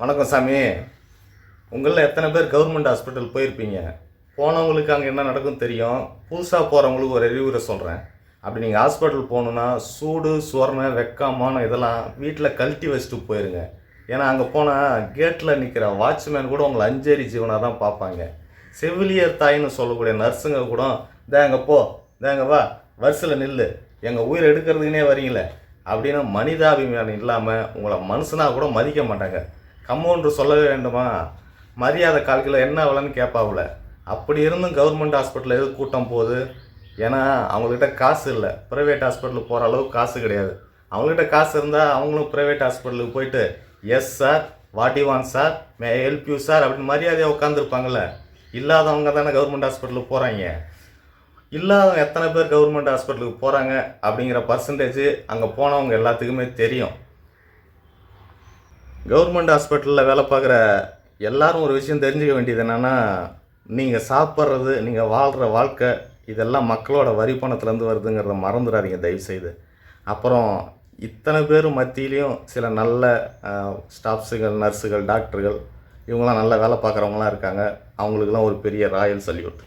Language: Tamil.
வணக்கம் சாமி. உங்களில் எத்தனை பேர் கவர்மெண்ட் ஹாஸ்பிட்டல் போயிருப்பீங்க? போனவங்களுக்கு அங்கே என்ன நடக்கும் தெரியும். புதுசாக போகிறவங்களுக்கு ஒரு அறிவுரை சொல்கிறேன். அப்படி நீங்கள் ஹாஸ்பிட்டல் போகணுன்னா சூடு சொரணை வெக்கமான இதெல்லாம் வீட்டில் கழட்டி வச்சுட்டு போயிருங்க. ஏன்னா அங்கே போனால் கேட்டில் நிற்கிற வாட்ச்மேன் கூட உங்களை அஞ்சேரி ஜீவனாக தான் பார்ப்பாங்க. செவிலியர் தாயின்னு சொல்லக்கூடிய நர்ஸுங்க கூட தேங்க போ தேங்க வா வரிசையில் நில்லு எங்கள் உயிரை எடுக்கிறதுக்குனே வரீங்களே அப்படின்னு மனிதாபிமானம் இல்லாமல் உங்களை மனுஷனாக கூட மதிக்க மாட்டாங்க. கம்பவுண்டர் சொல்லவே வேண்டுமா? மரியாதை கால்கிலோ என்ன விலைன்னு கேட்பாவுல. அப்படி இருந்தும் கவர்மெண்ட் ஹாஸ்பிட்டலில் எது கூட்டம் போகுது? ஏன்னா அவங்கக்கிட்ட காசு இல்லை. ப்ரைவேட் ஹாஸ்பிட்டலுக்கு போகிற அளவுக்கு காசு கிடையாது. அவங்கக்கிட்ட காசு இருந்தால் அவங்களும் ப்ரைவேட் ஹாஸ்பிட்டலுக்கு போயிட்டு yes sir, what you want sir, may help you sir அப்படின்னு மரியாதையாக உட்காந்துருப்பாங்கள்ல. இல்லாதவங்க தானே கவர்மெண்ட் ஹாஸ்பிட்டலுக்கு போகிறாங்க. இல்லாதவங்க எத்தனை பேர் கவர்மெண்ட் ஹாஸ்பிட்டலுக்கு போகிறாங்க அப்படிங்கிற பர்சன்டேஜ் அங்கே போனவங்க எல்லாத்துக்குமே தெரியும். கவர்மெண்ட் ஹாஸ்பிட்டலில் வேலை பார்க்குற எல்லாரும் ஒரு விஷயம் தெரிஞ்சுக்க வேண்டியது என்னென்னா, நீங்கள் சாப்பிட்றது, நீங்கள் வாழ்கிற வாழ்க்கை இதெல்லாம் மக்களோட வரி பணத்துலேருந்து வருதுங்கிறத மறந்துடாதீங்க தயவுசெய்து. அப்புறம் இத்தனை பேர் மத்தியிலையும் சில நல்ல ஸ்டாஃப்ஸுகள், நர்ஸுகள், டாக்டர்கள் இவங்களாம் நல்லா வேலை பார்க்குறவங்களாம் இருக்காங்க. அவங்களுக்கெல்லாம் ஒரு பெரிய ராயல் சல்யூட்.